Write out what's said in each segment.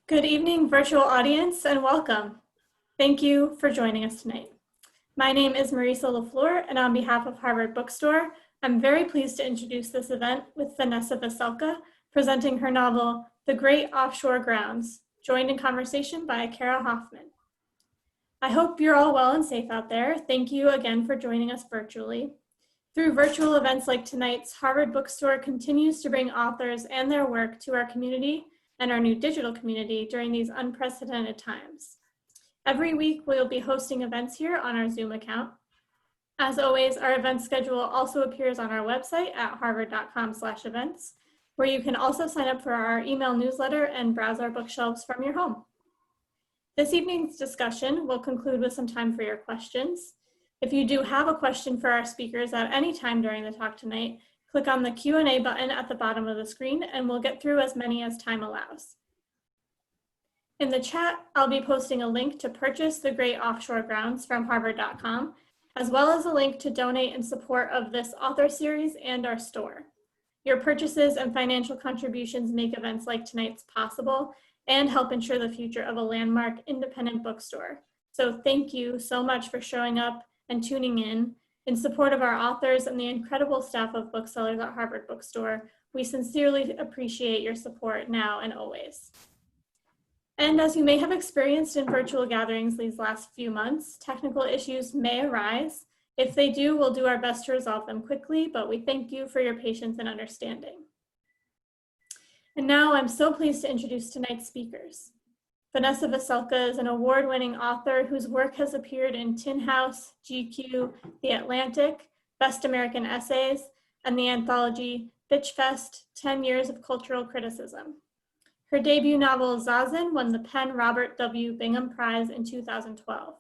Good evening, virtual audience, and welcome. Thank you for joining us tonight. My name is Marisa LaFleur, and on behalf of Harvard Bookstore, I'm very pleased to introduce this event with Vanessa Veselka, presenting her novel, The Great Offshore Grounds, joined in conversation by Cara Hoffman. I hope you're all well and safe out there. Thank you again for joining us virtually. Through virtual events like tonight's, Harvard Bookstore continues to bring authors and their work to our community and our new digital community during these unprecedented times. Every week, we'll be hosting events here on our Zoom account. As always, our event schedule also appears on our website at harvard.com/events, where you can also sign up for our email newsletter and browse our bookshelves from your home. This evening's discussion will conclude with some time for your questions. If you do have a question for our speakers at any time during the talk tonight, click on the Q&A button at the bottom of the screen and we'll get through as many as time allows. In the chat, I'll be posting a link to purchase The Great Offshore Grounds from harvard.com, as well as a link to donate in support of this author series and our store. Your purchases and financial contributions make events like tonight's possible and help ensure the future of a landmark independent bookstore. So thank you so much for showing up and tuning in support of our authors and the incredible staff of booksellers at Harvard Bookstore. We sincerely appreciate your support now and always. And as you may have experienced in virtual gatherings these last few months, technical issues may arise. If they do, we'll do our best to resolve them quickly, but we thank you for your patience and understanding. And now I'm so pleased to introduce tonight's speakers. Vanessa Veselka is an award-winning author whose work has appeared in Tin House, GQ, The Atlantic, Best American Essays, and the anthology Bitch Fest: 10 Years of Cultural Criticism. Her debut novel, Zazen, won the Penn Robert W. Bingham Prize in 2012.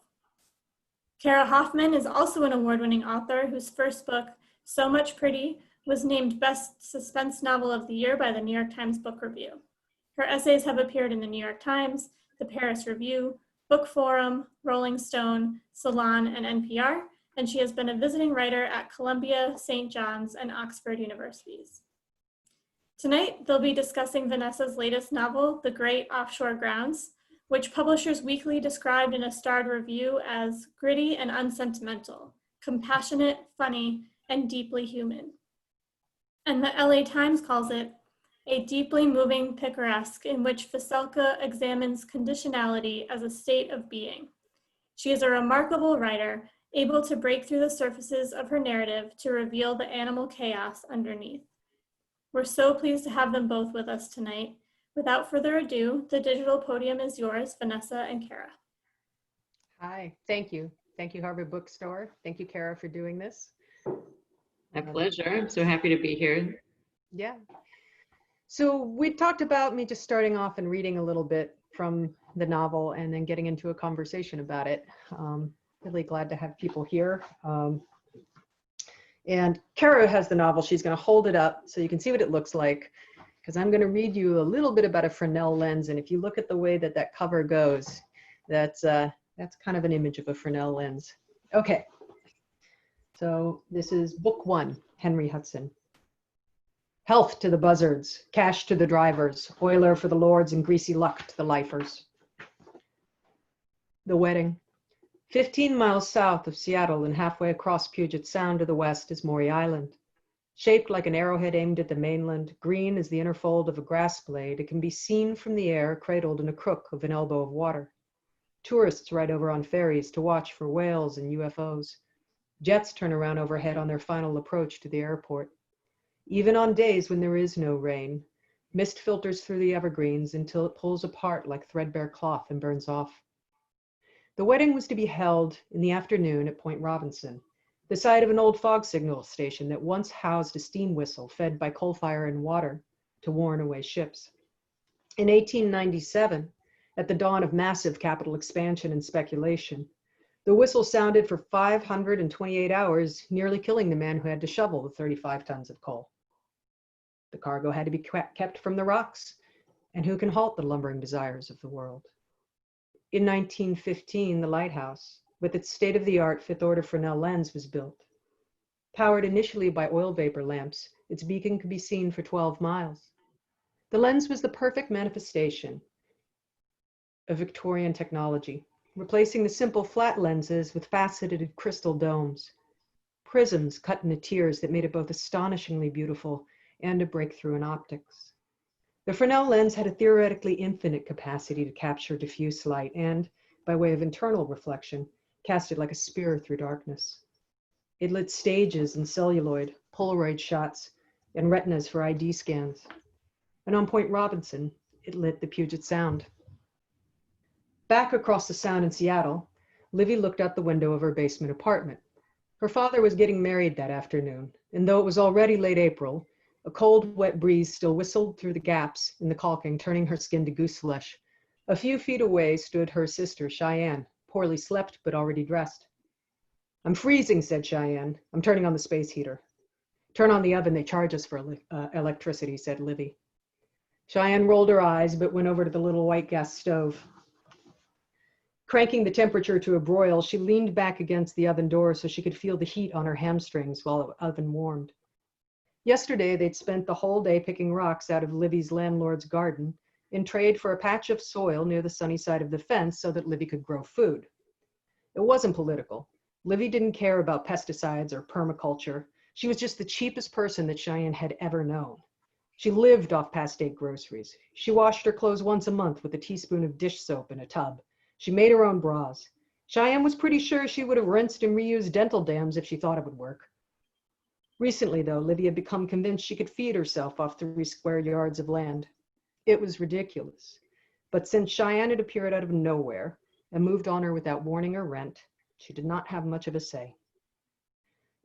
Cara Hoffman is also an award-winning author whose first book, So Much Pretty, was named Best Suspense Novel of the Year by the New York Times Book Review. Her essays have appeared in the New York Times, the Paris Review, Book Forum, Rolling Stone, Salon, and NPR, and she has been a visiting writer at Columbia, St. John's, and Oxford universities. Tonight, they'll be discussing Vanessa's latest novel, The Great Offshore Grounds, which Publishers Weekly described in a starred review as gritty and unsentimental, compassionate, funny, and deeply human. And the LA Times calls it a deeply moving picaresque in which Veselka examines conditionality as a state of being. She is a remarkable writer, able to break through the surfaces of her narrative to reveal the animal chaos underneath. We're so pleased to have them both with us tonight. Without further ado, the digital podium is yours, Vanessa and Cara. Hi, thank you. Thank you, Harvard Bookstore. Thank you, Cara, for doing this. My pleasure. I'm so happy to be here. Yeah. So we talked about me just starting off and reading a little bit from the novel and then getting into a conversation about it. Really glad to have people here. And Cara has the novel. She's going to hold it up so you can see what it looks like, because I'm going to read you a little bit about a Fresnel lens. And if you look at the way that that cover goes, that's kind of an image of a Fresnel lens. Okay. So this is book 1, Henry Hudson. Health to the buzzards, cash to the drivers, oiler for the lords, and greasy luck to the lifers. The wedding. 15 miles south of Seattle and halfway across Puget Sound to the west is Maury Island. Shaped like an arrowhead aimed at the mainland, green as the inner fold of a grass blade, it can be seen from the air, cradled in a crook of an elbow of water. Tourists ride over on ferries to watch for whales and UFOs. Jets turn around overhead on their final approach to the airport. Even on days when there is no rain, mist filters through the evergreens until it pulls apart like threadbare cloth and burns off. The wedding was to be held in the afternoon at Point Robinson, the site of an old fog signal station that once housed a steam whistle fed by coal fire and water to warn away ships. In 1897, at the dawn of massive capital expansion and speculation, the whistle sounded for 528 hours, nearly killing the man who had to shovel the 35 tons of coal. The cargo had to be kept from the rocks, and who can halt the lumbering desires of the world? In 1915, the lighthouse, with its state-of-the-art fifth-order Fresnel lens, was built. Powered initially by oil vapor lamps, its beacon could be seen for 12 miles. The lens was the perfect manifestation of Victorian technology, replacing the simple flat lenses with faceted crystal domes. Prisms cut into tiers that made it both astonishingly beautiful and a breakthrough in optics. The Fresnel lens had a theoretically infinite capacity to capture diffuse light and, by way of internal reflection, cast it like a spear through darkness. It lit stages in celluloid, Polaroid shots, and retinas for ID scans. And on Point Robinson, it lit the Puget Sound. Back across the Sound in Seattle, Livy looked out the window of her basement apartment. Her father was getting married that afternoon, and though it was already late April, a cold, wet breeze still whistled through the gaps in the caulking, turning her skin to goose flesh. A few feet away stood her sister, Cheyenne, poorly slept but already dressed. "I'm freezing," said Cheyenne. "I'm turning on the space heater." "Turn on the oven, they charge us for electricity," said Livy. Cheyenne rolled her eyes but went over to the little white gas stove. Cranking the temperature to a broil, she leaned back against the oven door so she could feel the heat on her hamstrings while the oven warmed. Yesterday, they'd spent the whole day picking rocks out of Livy's landlord's garden in trade for a patch of soil near the sunny side of the fence so that Livy could grow food. It wasn't political. Livy didn't care about pesticides or permaculture. She was just the cheapest person that Cheyenne had ever known. She lived off past-date groceries. She washed her clothes once a month with a teaspoon of dish soap in a tub. She made her own bras. Cheyenne was pretty sure she would have rinsed and reused dental dams if she thought it would work. Recently, though, Livy had become convinced she could feed herself off 3 square yards of land. It was ridiculous. But since Cheyenne had appeared out of nowhere and moved on her without warning or rent, she did not have much of a say.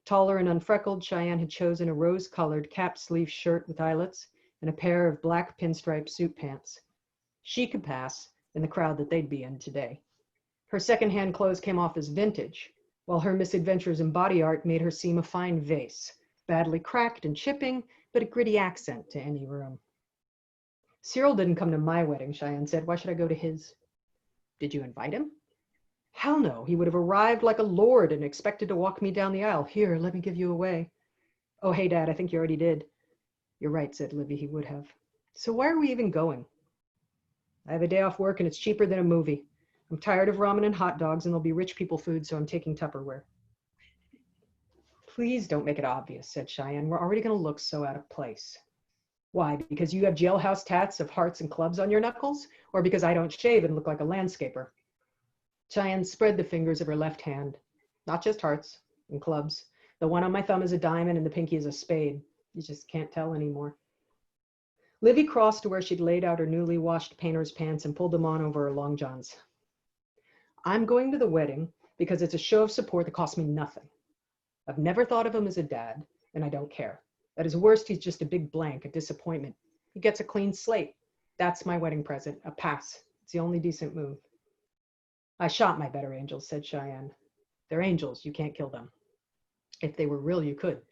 Taller and unfreckled, Cheyenne had chosen a rose-colored cap-sleeve shirt with eyelets and a pair of black pinstripe suit pants. She could pass in the crowd that they'd be in today. Her second-hand clothes came off as vintage, while her misadventures in body art made her seem a fine vase, badly cracked and chipping, but a gritty accent to any room. "Cyril didn't come to my wedding," Cheyenne said. "Why should I go to his?" "Did you invite him?" "Hell no. He would have arrived like a lord and expected to walk me down the aisle. 'Here, let me give you away.'" "Oh, hey, Dad, I think you already did." "You're right," said Livy. "He would have." "So why are we even going?" "I have a day off work and it's cheaper than a movie. I'm tired of ramen and hot dogs and there'll be rich people food, so I'm taking Tupperware." "Please don't make it obvious," said Cheyenne. "We're already going to look so out of place." "Why, because you have jailhouse tats of hearts and clubs on your knuckles? Or because I don't shave and look like a landscaper?" Cheyenne spread the fingers of her left hand. "Not just hearts and clubs. The one on my thumb is a diamond and the pinky is a spade. You just can't tell anymore." Livy crossed to where she'd laid out her newly washed painter's pants and pulled them on over her long johns. "I'm going to the wedding because it's a show of support that costs me nothing. I've never thought of him as a dad, and I don't care. At his worst, he's just a big blank, a disappointment. He gets a clean slate. That's my wedding present, a pass. It's the only decent move." "I shot my better angels," said Cheyenne. "They're angels, you can't kill them. If they were real, you could."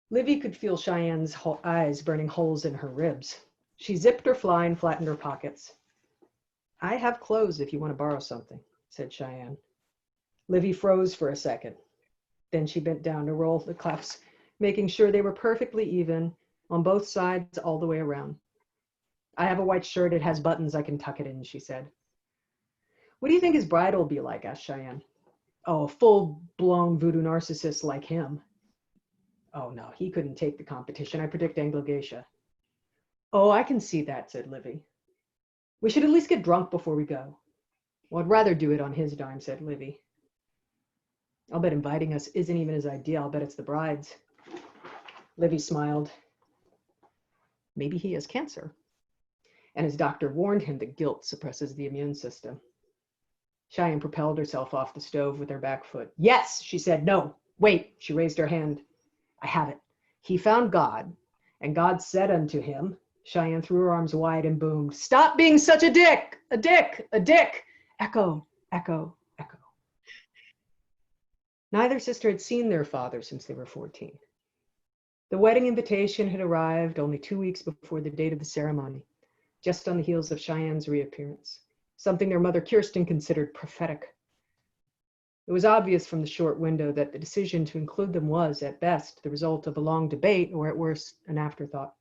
Livy could feel Cheyenne's eyes burning holes in her ribs. She zipped her fly and flattened her pockets. "I have clothes if you want to borrow something," said Cheyenne. Livy froze for a second. Then she bent down to roll the cuffs, making sure they were perfectly even on both sides all the way around. "I have a white shirt. It has buttons. I can tuck it in," she said. "What do you think his bride will be like?" asked Cheyenne. "Oh, a full-blown voodoo narcissist like him." "Oh, no, he couldn't take the competition. I predict Anglo-Geisha." "Oh, I can see that," said Livy. "We should at least get drunk before we go." "Well, I'd rather do it on his dime," said Livy. "I'll bet inviting us isn't even his idea. I'll bet it's the bride's." Livy smiled. "Maybe he has cancer. And his doctor warned him that guilt suppresses the immune system." Cheyenne propelled herself off the stove with her back foot. "Yes," she said. "No, wait." She raised her hand. "I have it. He found God, and God said unto him," Cheyenne threw her arms wide and boomed, "Stop being such a dick! A dick! A dick! Echo, echo, echo." Neither sister had seen their father since they were 14. The wedding invitation had arrived only 2 weeks before the date of the ceremony, just on the heels of Cheyenne's reappearance, something their mother Kirsten considered prophetic. It was obvious from the short window that the decision to include them was, at best, the result of a long debate, or at worst, an afterthought.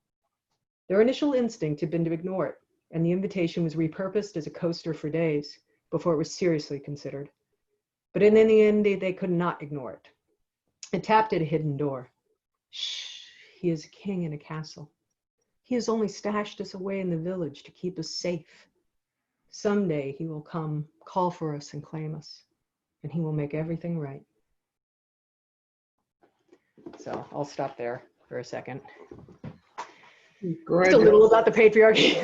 Their initial instinct had been to ignore it, and the invitation was repurposed as a coaster for days before it was seriously considered. But in the end, they could not ignore it. It tapped at a hidden door. Shh, he is a king in a castle. He has only stashed us away in the village to keep us safe. Someday he will come, call for us and claim us, and he will make everything right. So I'll stop there for a second. Gorgeous. Just a little about the patriarchy.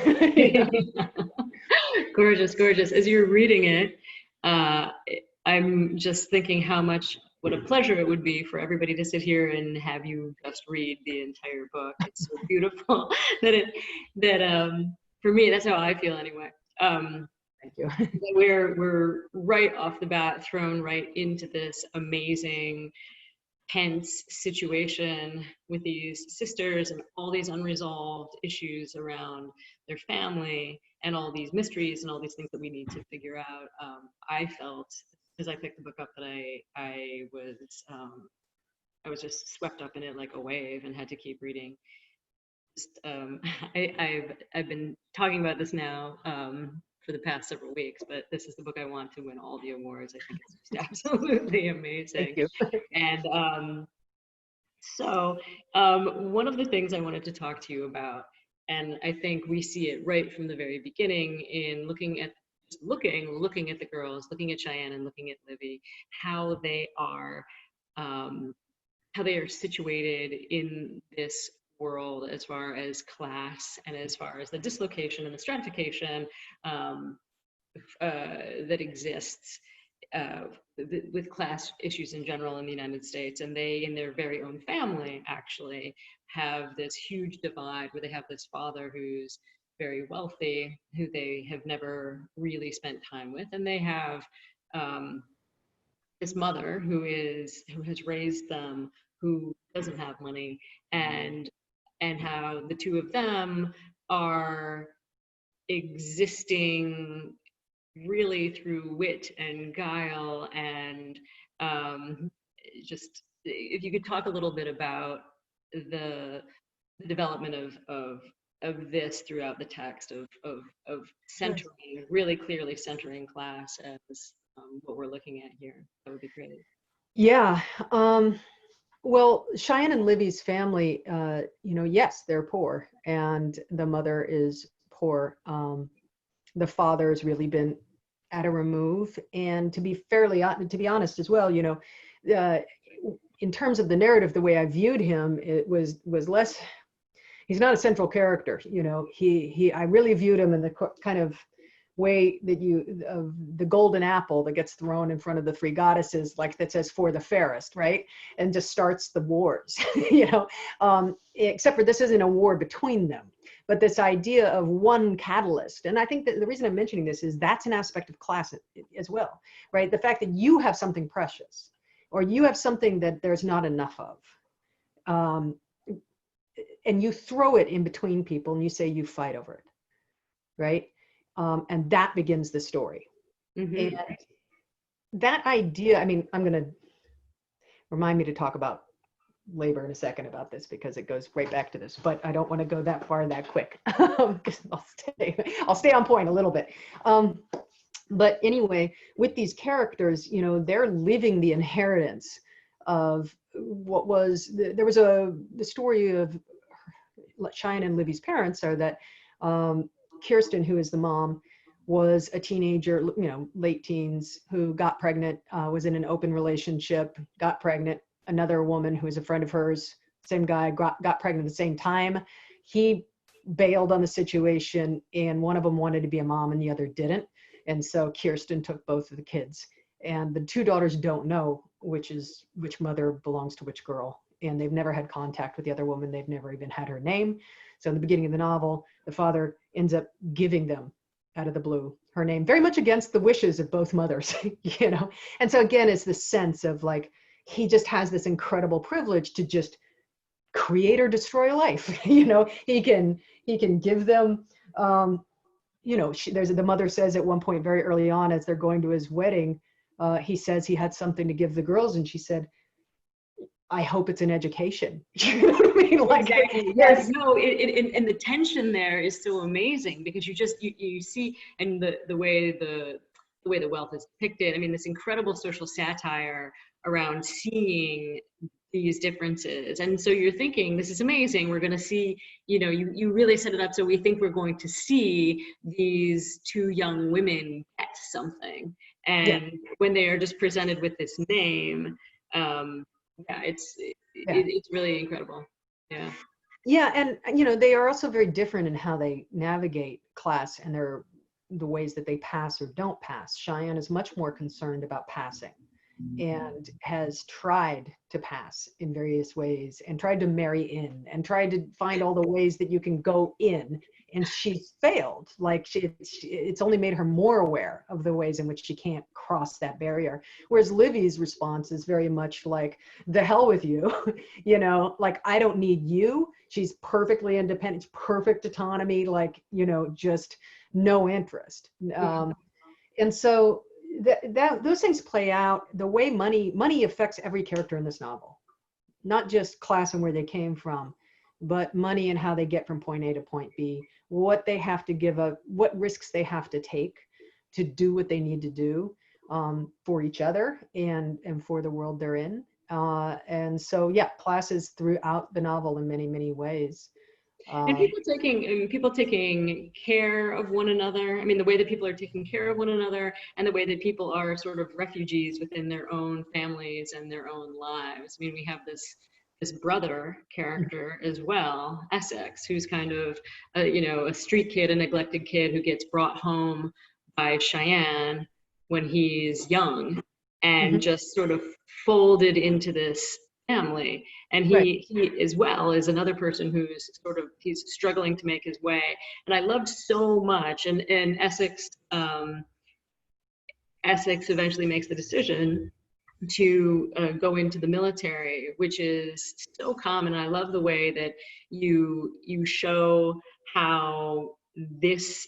Gorgeous, gorgeous. As you're reading it, I'm just thinking what a pleasure it would be for everybody to sit here and have you just read the entire book. It's so beautiful that for me, that's how I feel anyway. Thank you. We're right off the bat thrown right into this amazing, tense situation with these sisters and all these unresolved issues around their family and all these mysteries and all these things that we need to figure out. I felt, as I picked the book up, that I was just swept up in it like a wave and had to keep reading. I've been talking about this now for the past several weeks, but this is the book I want to win all the awards. I think it's just absolutely amazing. Thank you. And so one of the things I wanted to talk to you about, and I think we see it right from the very beginning in looking at the girls, looking at Cheyenne and looking at Livy, how they are situated in this world as far as class and as far as the dislocation and the stratification that exists with class issues in general in the United States. And they, in their very own family, actually have this huge divide where they have this father who's very wealthy, who they have never really spent time with, and they have this mother who has raised them, who doesn't have money, and how the two of them are existing really through wit and guile, and just if you could talk a little bit about the development of this throughout the text of centering, really clearly centering class as what we're looking at here, that would be great. Yeah. Well, Cheyenne and Livy's family, yes, they're poor, and the mother is poor. The father has really been at a remove, and to be honest as well, in terms of the narrative, the way I viewed him, it was less. He's not a central character, I really viewed him in the kind of way that of the golden apple that gets thrown in front of the three goddesses, like that says for the fairest, right? And just starts the wars, except for this isn't a war between them, but this idea of one catalyst. And I think that the reason I'm mentioning this is that's an aspect of class as well, right? The fact that you have something precious, or you have something that there's not enough of, and you throw it in between people and you say you fight over it, right? And that begins the story. Mm-hmm. And that idea, I'm going to remind me to talk about labor in a second about this, because it goes right back to this, but I don't want to go that far that quick. I'll stay on point a little bit. But anyway, with these characters, they're living the inheritance of what was, there was the story of Cheyenne and Livy's parents are that Kirsten, who is the mom, was a teenager, late teens, who got pregnant, was in an open relationship, got pregnant. Another woman who was a friend of hers, same guy, got pregnant at the same time. He bailed on the situation, and one of them wanted to be a mom and the other didn't. And so Kirsten took both of the kids. And the two daughters don't know which mother belongs to which girl. And they've never had contact with the other woman. They've never even had her name. So in the beginning of the novel, the father ends up giving them out of the blue her name, very much against the wishes of both mothers, And so again, it's this sense of like, he just has this incredible privilege to just create or destroy a life. He can give them, the mother says at one point very early on, as they're going to his wedding, he says he had something to give the girls. And she said, I hope it's an education. You know what I mean? Like, exactly. Yes. No. And the tension there is so amazing because you see, and the way the wealth is depicted. I mean, this incredible social satire around seeing these differences. And so you're thinking, this is amazing. We're going to see, you really set it up so we think we're going to see these two young women get something. And when they are just presented with this name, it's really incredible. Yeah. Yeah, and they are also very different in how they navigate class and the ways that they pass or don't pass. Cheyenne is much more concerned about passing and has tried to pass in various ways and tried to marry in and tried to find all the ways that you can go in, and she's failed. Like it's only made her more aware of the ways in which she can't cross that barrier. Whereas Livy's response is very much like, the hell with you, like, I don't need you. She's perfectly independent, perfect autonomy, like, just no interest. And so those things play out the way money affects every character in this novel, not just class and where they came from, but money and how they get from point A to point B, what they have to give up, what risks they have to take to do what they need to do for each other and for the world they're in. And so, class is throughout the novel in many, many ways. And people taking care of one another. I mean, the way that people are taking care of one another and the way that people are sort of refugees within their own families and their own lives. I mean, we have this brother character as well, Essex, who's kind of, a street kid, a neglected kid who gets brought home by Cheyenne when he's young and just sort of folded into this family. And he as well is another person who's he's struggling to make his way. And I loved so much, and Essex eventually makes the decision to go into the military, which is so common. I love the way that you show how this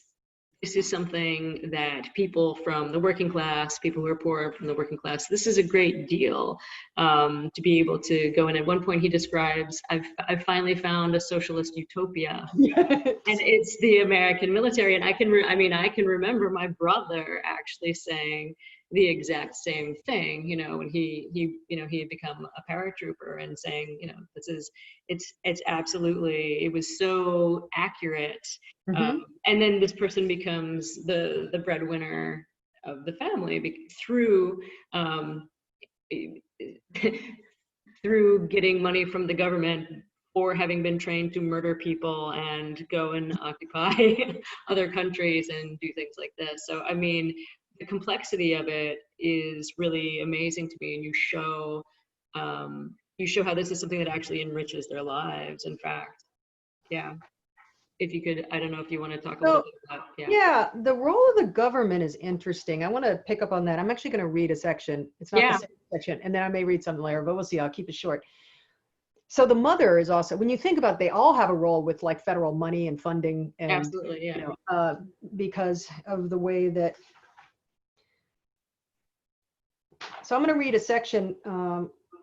is something that people from the working class, people who are poor from the working class, this is a great deal to be able to go in. At one point he describes, I've finally found a socialist utopia. And it's the American military. And I can remember my brother actually saying the exact same thing, when he had become a paratrooper, and saying, it's absolutely, it was so accurate. And then this person becomes the breadwinner of the family through through getting money from the government, or having been trained to murder people and go and occupy other countries and do things like this. So, I mean, the complexity of it is really amazing to me, and you show how this is something that actually enriches their lives, in fact. Yeah. If you could, I don't know if you want to talk a little bit about, Yeah, the role of the government is interesting. I want to pick up on that. I'm actually going to read a section. It's not the same section, and then I may read something later, but we'll see. I'll keep it short. So the mother is also, when you think about it, they all have a role with like federal money and funding, and absolutely, because of the way that. So I'm going to read a section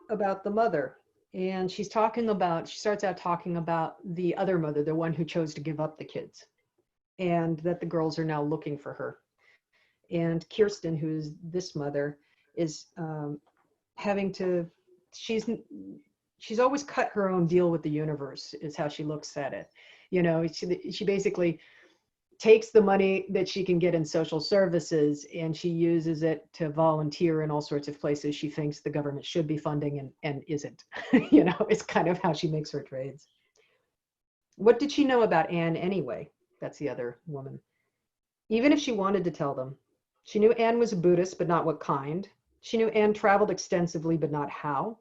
about the mother. And she starts out talking about the other mother, the one who chose to give up the kids, and that the girls are now looking for her. And Kirsten, who's this mother, is she's always cut her own deal with the universe, is how she looks at it. She basically takes the money that she can get in social services and she uses it to volunteer in all sorts of places she thinks the government should be funding and isn't. It's kind of how she makes her trades. What did she know about Anne anyway? That's the other woman. Even if she wanted to tell them, she knew Anne was a Buddhist, but not what kind. She knew Anne traveled extensively, but not how.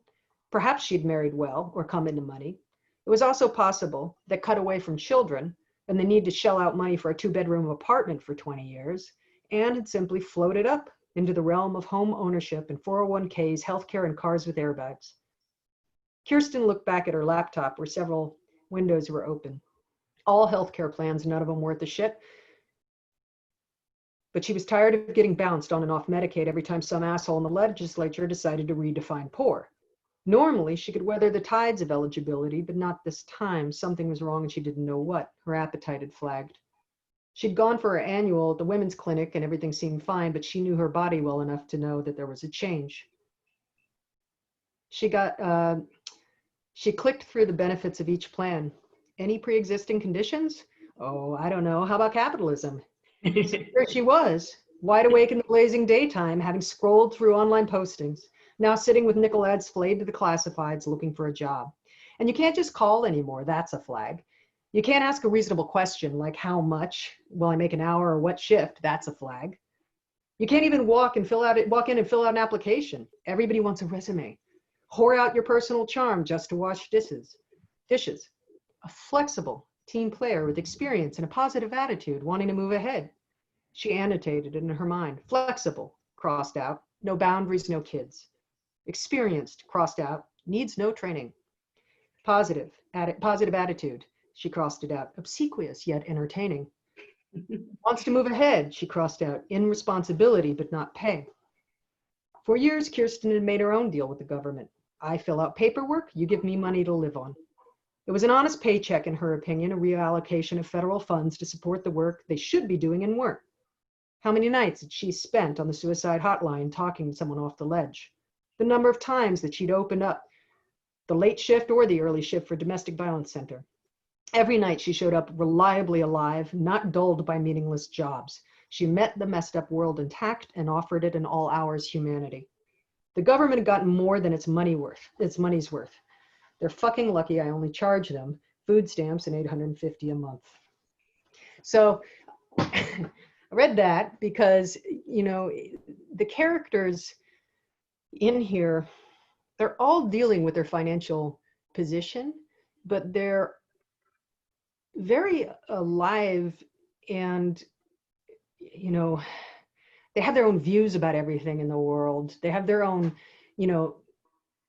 Perhaps she'd married well or come into money. It was also possible that, cut away from children and the need to shell out money for a 2-bedroom apartment for 20 years, Anne had simply floated up into the realm of home ownership and 401ks, healthcare, and cars with airbags. Kirsten looked back at her laptop where several windows were open. All healthcare plans, none of them worth a shit. But she was tired of getting bounced on and off Medicaid every time some asshole in the legislature decided to redefine poor. Normally, she could weather the tides of eligibility, but not this time. Something was wrong and she didn't know what. Her appetite had flagged. She'd gone for her annual at the women's clinic and everything seemed fine, but she knew her body well enough to know that there was a change. She clicked through the benefits of each plan. Any pre-existing conditions? Oh, I don't know. How about capitalism? So there she was, wide awake in the blazing daytime, having scrolled through online postings, now sitting with nickel ads flayed to the classifieds looking for a job. And you can't just call anymore. That's a flag. You can't ask a reasonable question like how much will I make an hour or what shift? That's a flag. You can't even walk in and fill out an application. Everybody wants a resume. Whore out your personal charm just to wash dishes. A flexible team player with experience and a positive attitude, wanting to move ahead. She annotated it in her mind. Flexible, crossed out. No boundaries, no kids. Experienced, crossed out. Needs no training. Positive attitude. She crossed it out. Obsequious yet entertaining. Wants to move ahead, she crossed out. In responsibility but not pay. For years, Kirsten had made her own deal with the government. I fill out paperwork, you give me money to live on. It was an honest paycheck, in her opinion, a reallocation of federal funds to support the work they should be doing and weren't. How many nights had she spent on the suicide hotline talking to someone off the ledge? The number of times that she'd opened up the late shift or the early shift for domestic violence center. Every night she showed up reliably alive, not dulled by meaningless jobs. She met the messed up world intact and offered it in all hours humanity. The government had gotten more than its money's worth. They're fucking lucky I only charge them food stamps and $850 a month. So I read that because, you know, the characters in here, they're all dealing with their financial position, but they're very alive and, you know, they have their own views about everything in the world. They have their own, you know,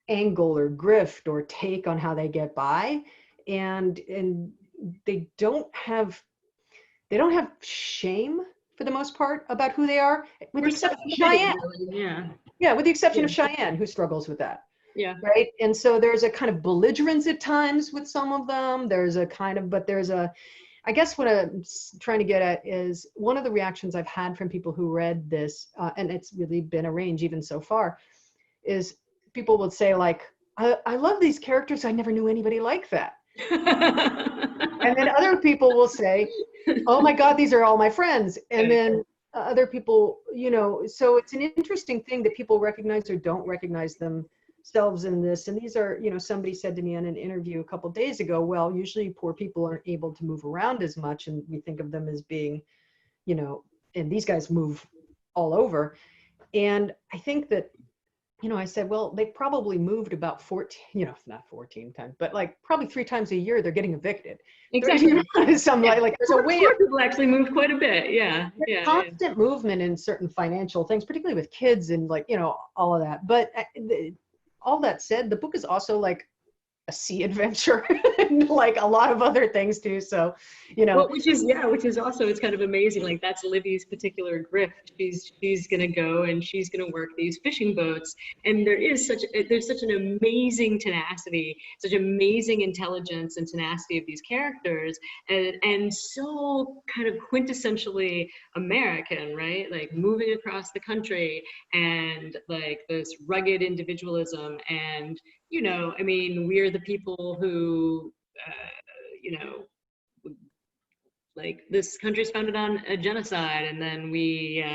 angle or grift or take on how they get by. And they don't have shame for the most part about who they are, with the exception of Cheyenne. Yeah. Yeah, with the exception of Cheyenne, who struggles with that. Yeah. Right. And so there's a kind of belligerence at times with some of them. I guess what I'm trying to get at is one of the reactions I've had from people who read this, and it's really been a range even so far, is people would say like, I love these characters. I never knew anybody like that. And then other people will say, oh my God, these are all my friends. And then other people, you know, so it's an interesting thing that people recognize or don't recognize themselves in this. And these are, you know, somebody said to me in an interview a couple of days ago, well, usually poor people aren't able to move around as much. And we think of them as being, you know, and these guys move all over. And I think that, you know, I said, well, they probably moved about 14, you know, not 14 times, but like probably 3 times a year they're getting evicted. Exactly. Like there's a way of people actually moved quite a bit. Yeah. constant movement in certain financial things, particularly with kids and like, you know, all of that. But all that said, the book is also like a sea adventure and like a lot of other things too. So, you know, well, which is also, it's kind of amazing. Like that's Livy's particular grift. She's going to go and she's going to work these fishing boats. And there's such an amazing tenacity, such amazing intelligence and tenacity of these characters, and so kind of quintessentially American, right? Like moving across the country and like this rugged individualism. And, you know, I mean, we're the people who, you know, like this country's founded on a genocide, and then we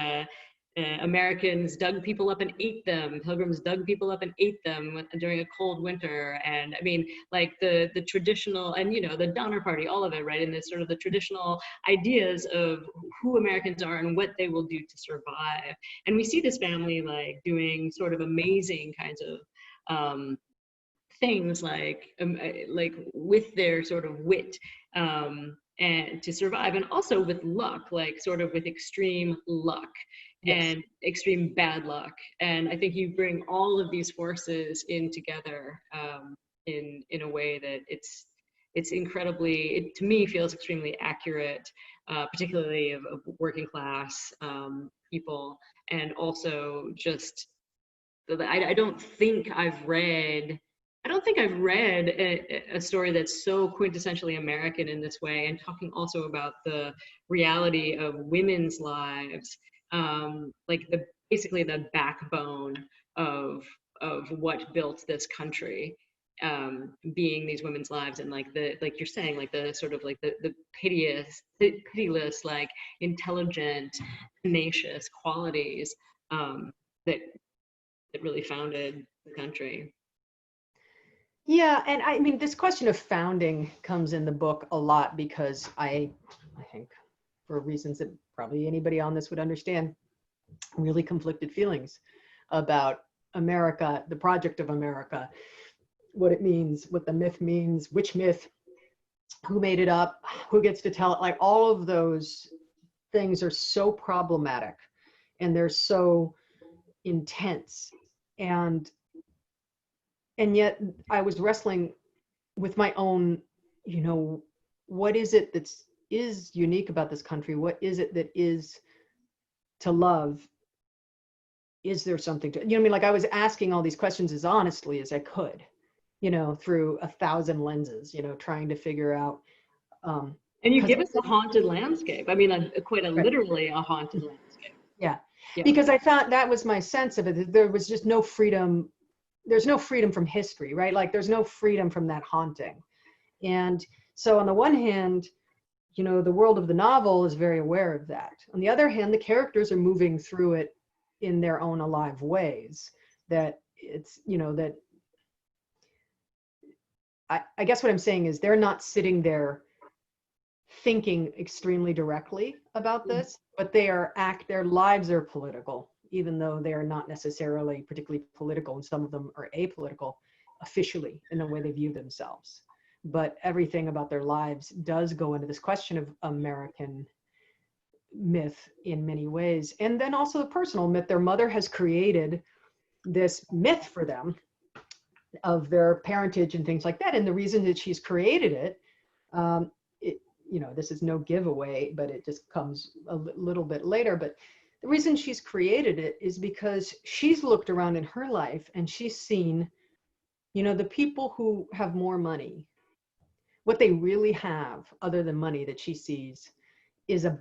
Americans dug people up and ate them. Pilgrims dug people up and ate them during a cold winter. And I mean, like the traditional, and you know, the Donner Party, all of it, right? And this sort of the traditional ideas of who Americans are and what they will do to survive. And we see this family like doing sort of amazing kinds of things like with their sort of wit and to survive, and also with luck, like sort of with extreme luck. Yes. And extreme bad luck. And I think you bring all of these forces in together in a way that it's incredibly, it to me feels extremely accurate, particularly of working class people. And also just, I don't think I've read I don't think I've read a story that's so quintessentially American in this way, and talking also about the reality of women's lives, like basically the backbone of what built this country, being these women's lives, and like you're saying, like the sort of like the pitiless, like intelligent, tenacious qualities, that really founded the country. Yeah, and I mean, this question of founding comes in the book a lot because I think, for reasons that probably anybody on this would understand, really conflicted feelings about America, the project of America, what it means, what the myth means, which myth, who made it up, who gets to tell it. Like, all of those things are so problematic and they're so intense. And yet I was wrestling with my own, what is it is unique about this country? What is it that is to love? Is there something to, I mean, like, I was asking all these questions as honestly as I could, through 1,000 lenses, trying to figure out. And you give us a haunted landscape. I mean, quite Right. literally a haunted landscape. Yeah. Yeah. Because I thought that was my sense of it. There was just no freedom. There's no freedom from history, right? Like, there's no freedom from that haunting. And so on the one hand, the world of the novel is very aware of that. On the other hand, the characters are moving through it in their own alive ways. That it's, that I guess what I'm saying is they're not sitting there thinking extremely directly about this, but their lives are political, even though they are not necessarily particularly political, and some of them are apolitical officially in the way they view themselves. But everything about their lives does go into this question of American myth in many ways. And then also the personal myth. Their mother has created this myth for them of their parentage and things like that. And the reason that she's created it, this is no giveaway, but it just comes a little bit later. But the reason she's created it is because she's looked around in her life and she's seen, the people who have more money, what they really have other than money that she sees is a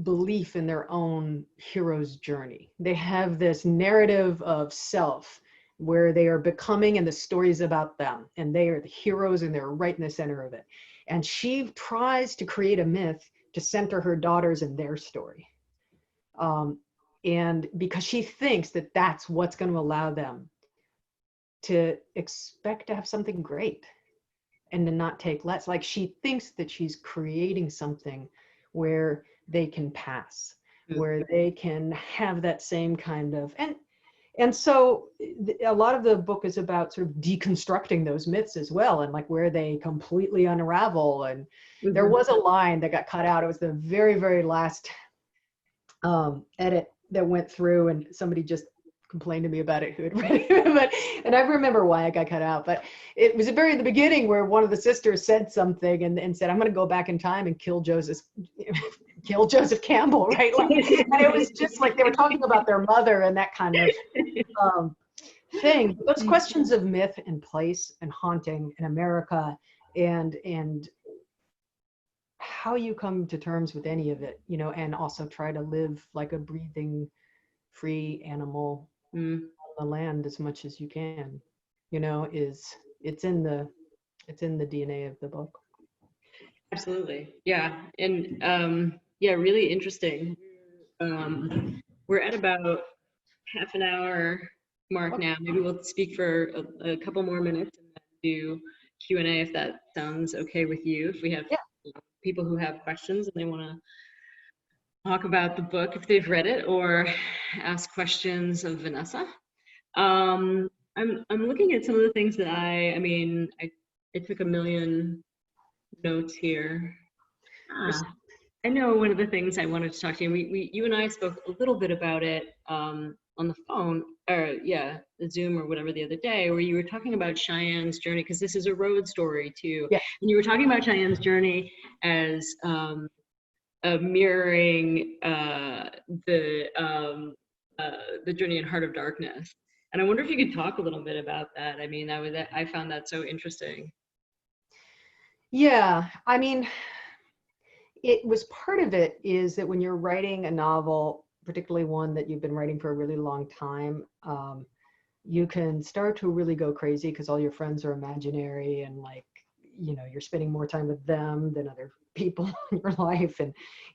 belief in their own hero's journey. They have this narrative of self where they are becoming, and the stories about them, and they are the heroes and they're right in the center of it. And she tries to create a myth to center her daughters in their story. And because she thinks that that's what's going to allow them to expect to have something great and to not take less. Like, she thinks that she's creating something where they can pass, where they can have that same kind of, and so a lot of the book is about sort of deconstructing those myths as well, and like where they completely unravel. And there was a line that got cut out. It was the very, very last edit that went through, and somebody just complained to me about it who had read it. And I remember why it got cut out, but it was very at the beginning where one of the sisters said something and said, "I'm going to go back in time and kill Joseph Campbell," right? Like, and it was just like they were talking about their mother and that kind of thing. Those questions of myth and place and haunting in America, and how you come to terms with any of it, and also try to live like a breathing, free animal on the land as much as you can, it's in the DNA of the book. Absolutely. Yeah. And yeah, really interesting. We're at about half an hour mark now. Maybe we'll speak for a couple more minutes and then do Q&A if that sounds okay with you. If we have people who have questions and they want to talk about the book if they've read it, or ask questions of Vanessa. I'm looking at some of the things that I took a million notes here. I know one of the things I wanted to talk to you, you and I spoke a little bit about it on the phone, or the Zoom or whatever the other day, where you were talking about Cheyenne's journey, because this is a road story too. Yeah. And you were talking about Cheyenne's journey as mirroring the journey in Heart of Darkness. And I wonder if you could talk a little bit about that. I mean, I found that so interesting. Yeah, I mean, it was part of it is that when you're writing a novel, particularly one that you've been writing for a really long time, you can start to really go crazy because all your friends are imaginary and like, you know, you're spending more time with them than other people in your life.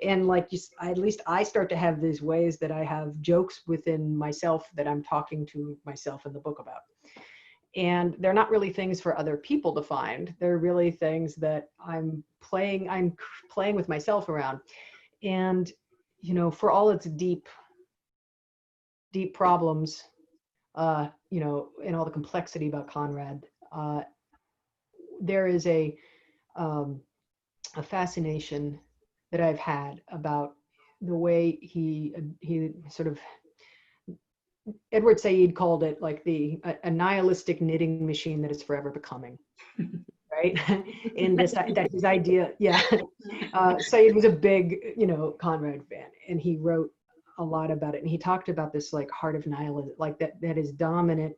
And like, at least I start to have these ways that I have jokes within myself that I'm talking to myself in the book about. And they're not really things for other people to find. They're really things that I'm playing with myself around. And, you know, for all its deep problems, you know, and all the complexity about Conrad, there is a fascination that I've had about the way he sort of, Edward Said called it like a nihilistic knitting machine that is forever becoming, right? And that his idea, yeah. Said was a big, you know, Conrad fan, and he wrote a lot about it. And he talked about this like heart of nihilism, like that his dominant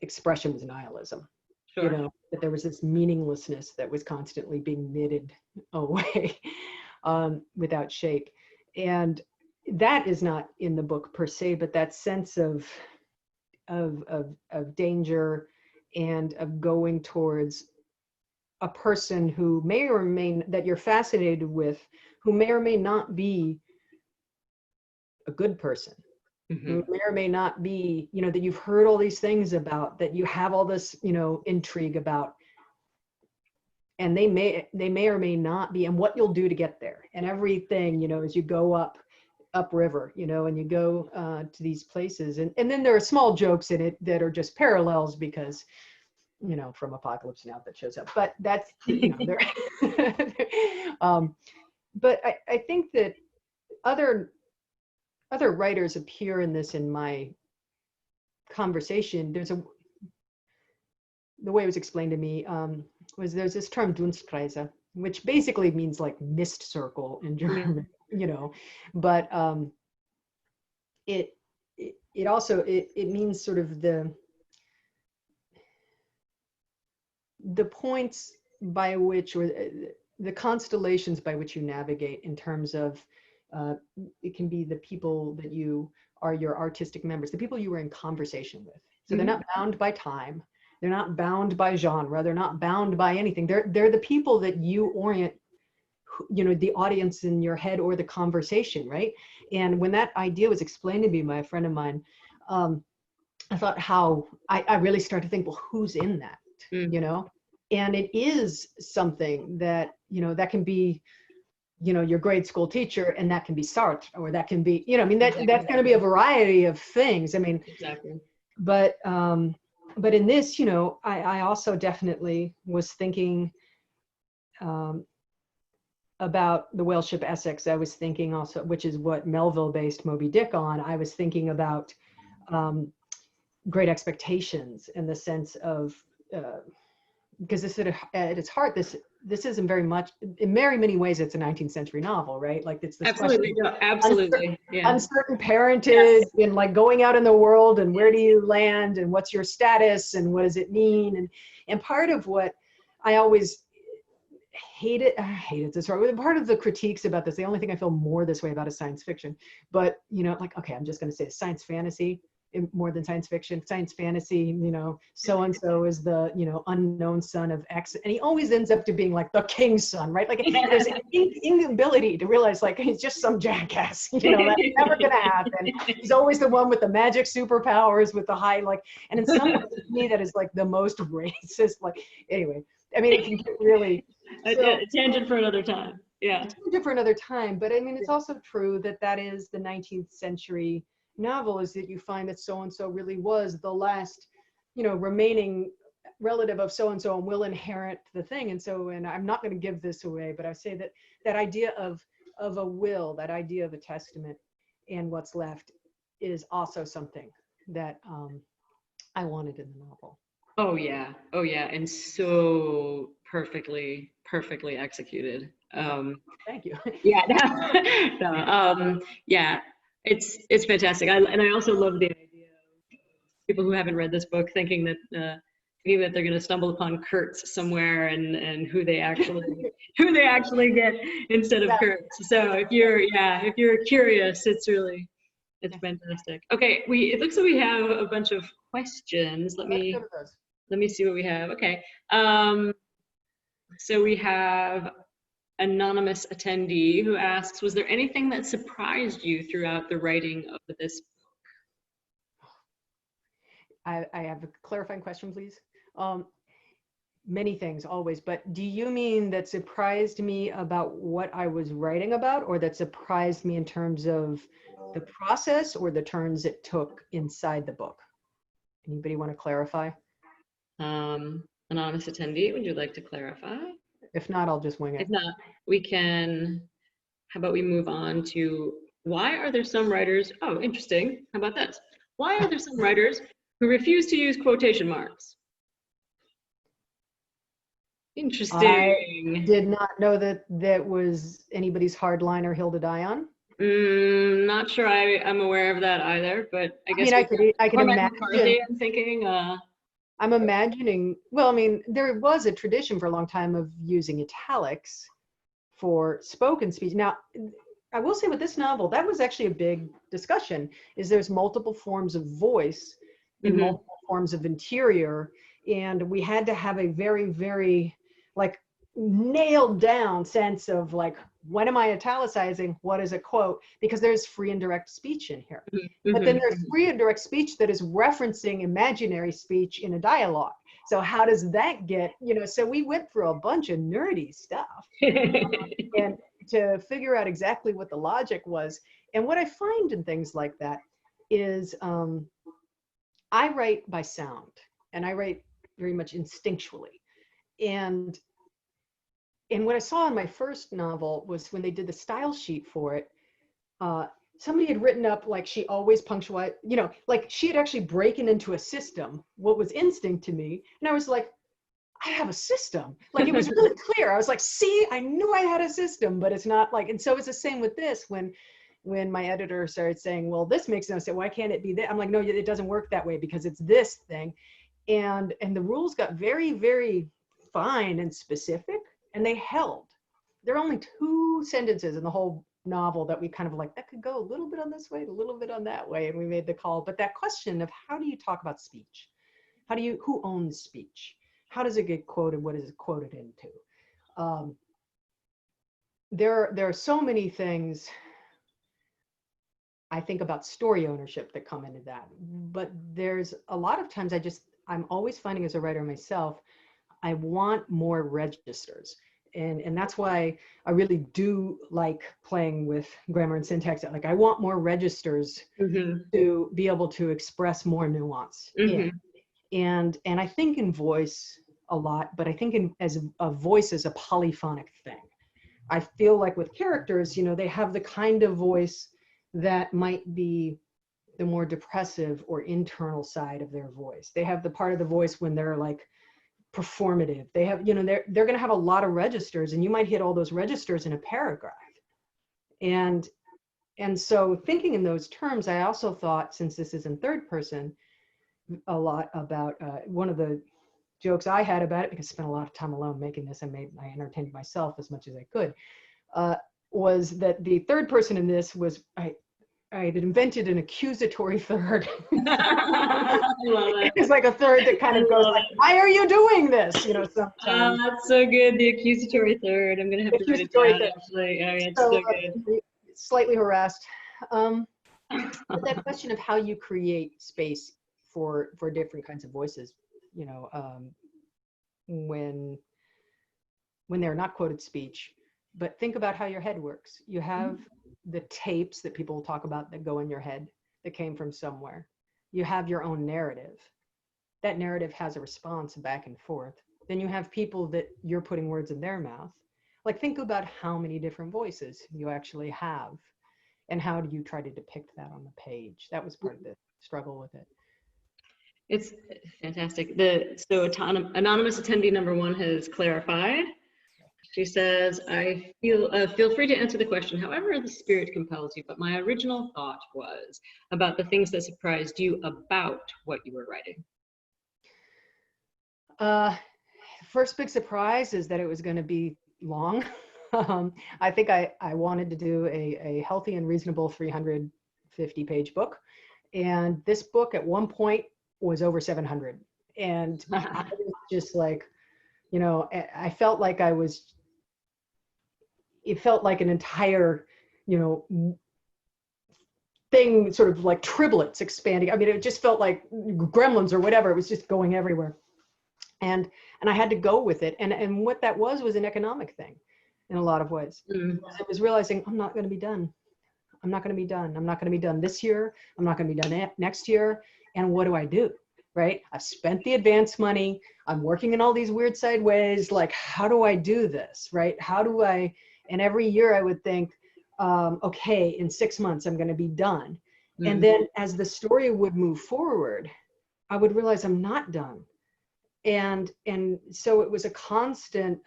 expression was nihilism. Sure. You know, that there was this meaninglessness that was constantly being knitted away without shake. And that is not in the book per se, but that sense of danger and of going towards a person who may or may, that you're fascinated with, who may or may not be a good person, who may or may not be, you know, that you've heard all these things about, that you have all this, you know, intrigue about, and they may or may not be, and what you'll do to get there, and everything, you know, as you go upriver, you know, and you go to these places, and then there are small jokes in it that are just parallels because, you know, from Apocalypse Now that shows up, but that's, you know, there. But I think that other writers appear in this in my conversation. The way it was explained to me was there's this term Dunstkreise, which basically means like mist circle in German, you know, but it also means sort of the points by which, or the constellations by which you navigate in terms of it can be the people that you are your artistic members, the people you were in conversation with. So they're not bound by time. They're not bound by genre. They're not bound by anything. They're the people that you orient, you know, the audience in your head or the conversation, right? And when that idea was explained to me by a friend of mine, I thought how I really started to think, well, who's in that, you know? And it is something that, you know, that can be, you know, your grade school teacher, and that can be Sartre, or that can be, you know, I mean, that's going to be a variety of things. I mean, but in this, you know, I also definitely was thinking about the whale ship Essex. I was thinking also, which is what Melville based Moby Dick on. I was thinking about Great Expectations in the sense of, because this at its heart, this isn't very much, in very many ways, it's a 19th century novel, right? Like it's this absolutely, question, absolutely, uncertain parentage, and like going out in the world, and where do you land, and what's your status, and what does it mean, and part of what I always hated this, right? Part of the critiques about this, the only thing I feel more this way about is science fiction, but you know, like, okay, I'm just going to say science fantasy more than science fiction. Science fantasy, you know, so and so is the, you know, unknown son of X, and he always ends up to being like the king's son, right? Like there's an inability to realize like he's just some jackass, you know, that's never gonna happen. He's always the one with the magic superpowers, with the high, like, and in some ways to me that is like the most racist, like, anyway, I mean, it can get really a tangent for another time. Yeah, a tangent for another time, but I mean, it's also true that is the 19th century novel, is that you find that so-and-so really was the last, you know, remaining relative of so-and-so, and will inherit the thing. And so, and I'm not going to give this away, but I say that idea of a will, that idea of a testament and what's left, is also something that I wanted in the novel. Oh yeah, and so perfectly executed. Thank you. Yeah, no, yeah, it's fantastic. I also love the idea people who haven't read this book thinking that they're going to stumble upon Kurtz somewhere and who they actually get instead of Kurtz. So if you're curious, it's fantastic. Okay, it looks like we have a bunch of questions. Let me see what we have. Okay, so we have anonymous attendee who asks, was there anything that surprised you throughout the writing of this book? I have a clarifying question, please. Many things, always, but do you mean that surprised me about what I was writing about, or that surprised me in terms of the process or the turns it took inside the book? Anybody want to clarify? Anonymous attendee, would you like to clarify? If not, I'll just wing it. If not, we can, how about we move on to, why are there some writers, oh, interesting, how about this? Why are there some writers who refuse to use quotation marks? Interesting. I did not know that was anybody's hard line or hill to die on. Not sure I'm aware of that either, but I guess I can imagine. I'm thinking. I'm imagining, well, I mean, there was a tradition for a long time of using italics for spoken speech. Now, I will say with this novel, that was actually a big discussion, is there's multiple forms of voice and multiple forms of interior. And we had to have a very, very like nailed down sense of like, when am I italicizing? What is a quote? Because there's free and direct speech in here. But then there's free and direct speech that is referencing imaginary speech in a dialogue. So how does that get, so we went through a bunch of nerdy stuff and to figure out exactly what the logic was. And what I find in things like that is I write by sound, and I write very much instinctually. And what I saw in my first novel was when they did the style sheet for it, somebody had written up like she always punctuate, like she had actually broken into a system, what was instinct to me. And I was like, I have a system. Like it was really clear. I was like, see, I knew I had a system, but it's not like, and so it's the same with this when my editor started saying, well, this makes no sense. Why can't it be that? I'm like, no, it doesn't work that way because it's this thing. And the rules got very, very fine and specific, and they held. There are only 2 sentences in the whole novel that we kind of like, that could go a little bit on this way, a little bit on that way, and we made the call. But that question of how do you talk about speech? Who owns speech? How does it get quoted? What is it quoted into? There are so many things I think about story ownership that come into that. But there's a lot of times I'm always finding as a writer myself, I want more registers. And that's why I really do like playing with grammar and syntax. Like I want more registers to be able to express more nuance. And I think in voice a lot, but I think as a voice is a polyphonic thing. I feel like with characters, they have the kind of voice that might be the more depressive or internal side of their voice. They have the part of the voice when they're like performative. They have, they're going to have a lot of registers, and you might hit all those registers in a paragraph. And so thinking in those terms, I also thought, since this is in third person, a lot about one of the jokes I had about it, because I spent a lot of time alone making this, I entertained myself as much as I could, was that the third person in this was, I had invented an accusatory third. It's like a third that kind of goes like, why are you doing this? Sometimes. That's so good, the accusatory third. I'm going to have to write it down, actually. It's so good. Slightly harassed. But that question of how you create space for different kinds of voices, when they're not quoted speech, but think about how your head works. You have the tapes that people talk about that go in your head that came from somewhere. You have your own narrative. That narrative has a response back and forth. Then you have people that you're putting words in their mouth. Like think about how many different voices you actually have, and how do you try to depict that on the page? That was part of the struggle with it. It's fantastic. So anonymous attendee number 1 has clarified. She says, I feel free to answer the question however the spirit compels you, but my original thought was about the things that surprised you about what you were writing. First big surprise is that it was going to be long. I think I wanted to do a healthy and reasonable 350-page book. And this book at one point was over 700. And I was just like, you know, I felt like it felt like an entire, you know, thing, sort of like triplets expanding. I mean, it just felt like gremlins or whatever. It was just going everywhere. And I had to go with it. And what that was an economic thing in a lot of ways. I was realizing I'm not going to be done. I'm not going to be done. I'm not going to be done this year. I'm not going to be done next year. And what do? Right? I've spent the advance money. I'm working in all these weird side ways. Like, how do I do this? Right? How do I, and every year I would think, okay, in 6 months, I'm going to be done. And then as the story would move forward, I would realize I'm not done. And so it was a constant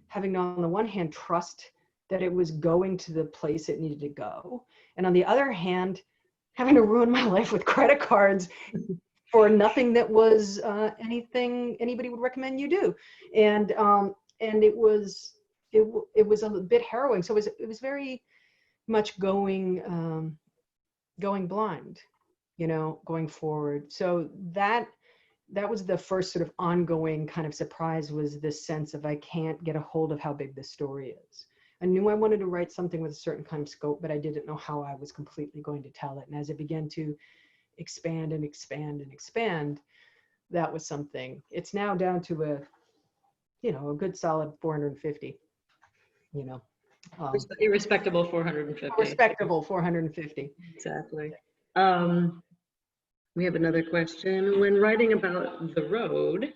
having to, on the one hand, trust that it was going to the place it needed to go. And on the other hand, having to ruin my life with credit cards for nothing that was anything anybody would recommend you do. And it was a bit harrowing. So it was very much going blind, you know, going forward. So that was the first sort of ongoing kind of surprise, was this sense of I can't get a hold of how big this story is. I knew I wanted to write something with a certain kind of scope, but I didn't know how I was completely going to tell it. And as it began to expand and expand and expand, that was something. It's now down to a good solid 450, you know. A respectable 450. Respectable 450. Exactly. We have another question. When writing about the road,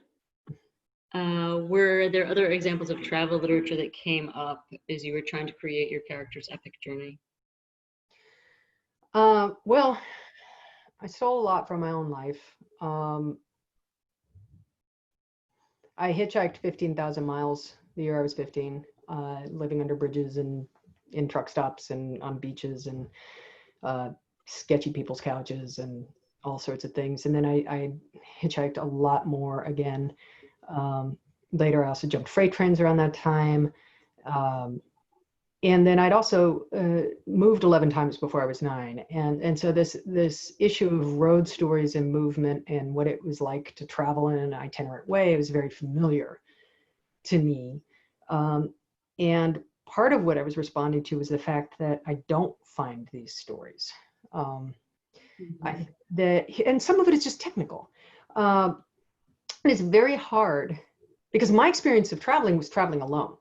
were there other examples of travel literature that came up as you were trying to create your character's epic journey? Well, I stole a lot from my own life. I hitchhiked 15,000 miles the year I was 15, living under bridges and in truck stops and on beaches and sketchy people's couches and all sorts of things. And then I hitchhiked a lot more again. Later, I also jumped freight trains around that time. And then I'd also moved 11 times before I was 9. And so this issue of road stories and movement and what it was like to travel in an itinerant way was very familiar to me. And part of what I was responding to was the fact that I don't find these stories. And some of it is just technical. It's very hard because my experience of traveling was traveling alone.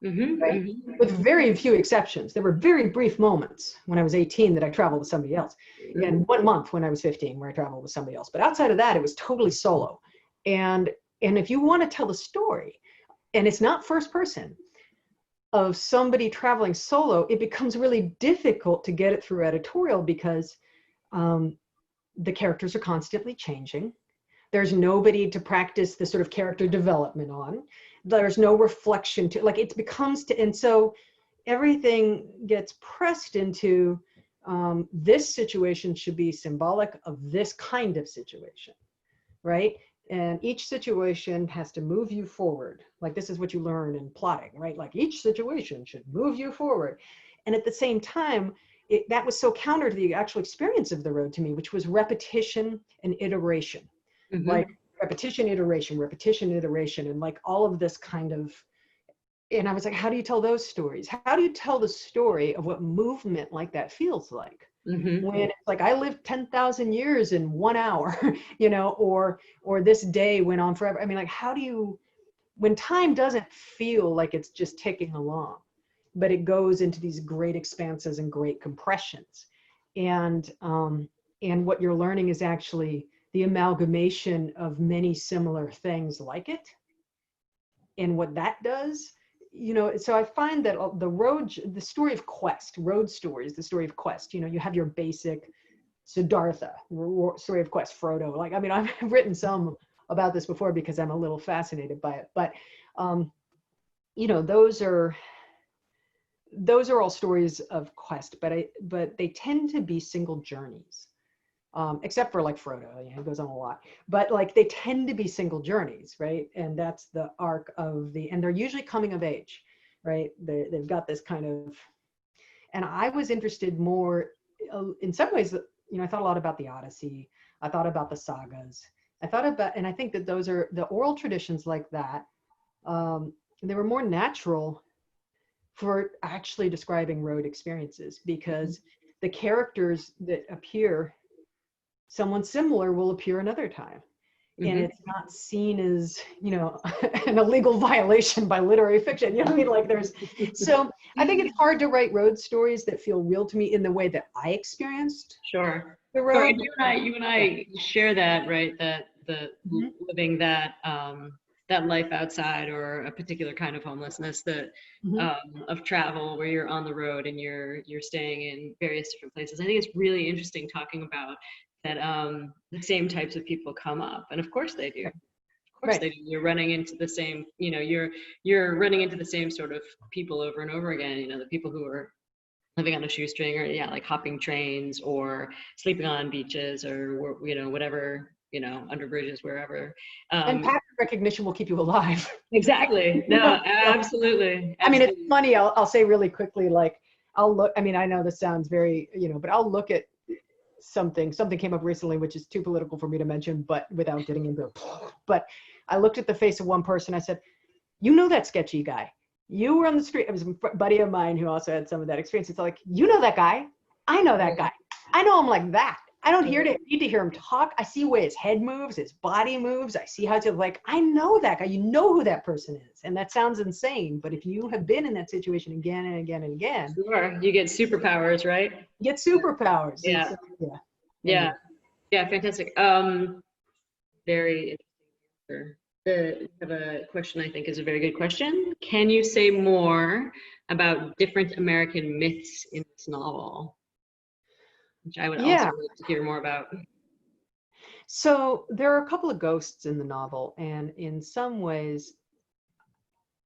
Right? With very few exceptions. There were very brief moments when I was 18 that I traveled with somebody else, and 1 month when I was 15 where I traveled with somebody else. But outside of that, it was totally solo. And if you want to tell the story, and it's not first person, of somebody traveling solo, it becomes really difficult to get it through editorial because the characters are constantly changing. There's nobody to practice the sort of character development on. There's no reflection to, like, it becomes to, and so everything gets pressed into this situation should be symbolic of this kind of situation, right? And each situation has to move you forward. Like, this is what you learn in plotting, right? Like, each situation should move you forward. And at the same time, that was so counter to the actual experience of the road to me, which was repetition and iteration. Like repetition, iteration, and like all of this kind of, and I was like, how do you tell those stories? How do you tell the story of what movement like that feels like? When it's like I lived 10,000 years in 1 hour, you know, or this day went on forever. I mean, like, how do you, when time doesn't feel like it's just ticking along, but it goes into these great expanses and great compressions, and what you're learning is actually the amalgamation of many similar things like it, and what that does, you know. So I find that the story of quest, road stories, the story of quest, you know, you have your basic Siddhartha story of quest, Frodo. Like, I mean, I've written some about this before because I'm a little fascinated by it, but you know, those are all stories of quest, but they tend to be single journeys. Except for like Frodo, you know, he goes on a lot, but like they tend to be single journeys, right? And that's the arc of and they're usually coming of age, right? They've got this kind of, and I was interested more, in some ways, you know, I thought a lot about the Odyssey. I thought about the sagas. I thought about, and I think that those are the oral traditions like that. They were more natural for actually describing road experiences, because the characters that appear, someone similar will appear another time. And it's not seen as, you know, an illegal violation by literary fiction. You know what I mean? Like so I think it's hard to write road stories that feel real to me in the way that I experienced Sure. the road. Sure. And you and I share that, right? That living that that life outside, or a particular kind of homelessness, that of travel where you're on the road and you're staying in various different places. I think it's really interesting talking about that. The same types of people come up, and of course they do. Of course they do. You're running into the same, you know, you're running into the same sort of people over and over again. You know, the people who are living on a shoestring, or like hopping trains, or sleeping on beaches, or you know, whatever, you know, under bridges, wherever. And pattern recognition will keep you alive. Exactly. No, absolutely. I mean, it's funny. I'll say really quickly, like I'll look. I mean, I know this sounds very, you know, but I'll look at something came up recently, which is too political for me to mention, but without getting into it. But I looked at the face of one person. I said, you know, that sketchy guy. You were on the street. It was a buddy of mine who also had some of that experience. It's like, you know that guy. I know that guy. I know him like that. I don't need to hear him talk. I see the way his head moves, his body moves. I see how to, like, I know that guy. You know who that person is. And that sounds insane. But if you have been in that situation again and again and again. Sure. You get superpowers, right? You get superpowers. Yeah. So, yeah. Yeah. Fantastic. Very interesting. I have a question I think is a very good question. Can you say more about different American myths in this novel? Which I would also like to hear more about. So there are a couple of ghosts in the novel, and in some ways,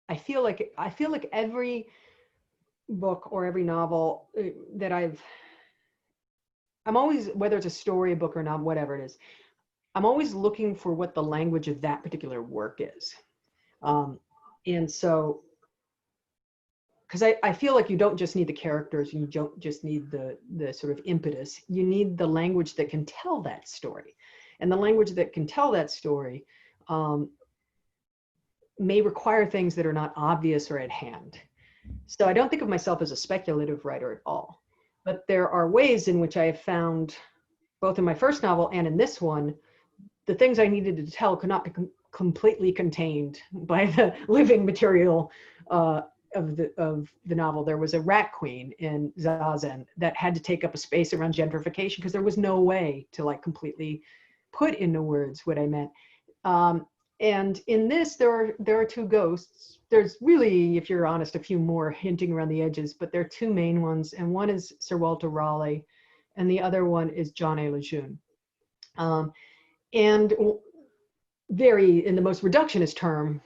I feel like every book or every novel that I'm always, whether it's a story, a book, or not, whatever it is, I'm always looking for what the language of that particular work is. And so, because I feel like you don't just need the characters, you don't just need the sort of impetus, you need the language that can tell that story. And the language that can tell that story may require things that are not obvious or at hand. So I don't think of myself as a speculative writer at all. But there are ways in which I have found, both in my first novel and in this one, the things I needed to tell could not be completely contained by the living material of the novel. There was a rat queen in Zazen that had to take up a space around gentrification, because there was no way to like completely put into words what I meant. And in this, there are two ghosts. There's really, if you're honest, a few more hinting around the edges, but there are two main ones, and one is Sir Walter Raleigh, and the other one is John A. Lejeune. And very, in the most reductionist term,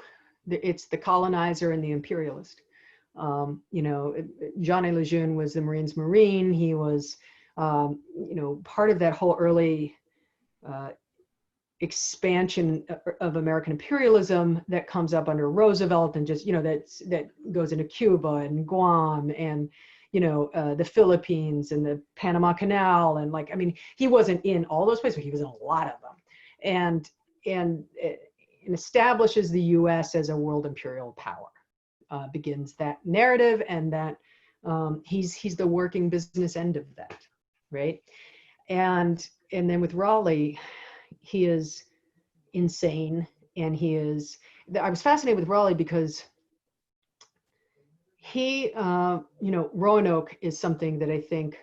it's the colonizer and the imperialist. You know, John A. Lejeune was the Marines' Marine. He was, you know, part of that whole early expansion of American imperialism that comes up under Roosevelt, and just, you know, that goes into Cuba and Guam and, you know, the Philippines and the Panama Canal. And like, I mean, he wasn't in all those places, but he was in a lot of them. And establishes the US as a world imperial power, begins that narrative, and that he's the working business end of that, right? And then with Raleigh, he is insane, and I was fascinated with Raleigh because he, you know, Roanoke is something that I think,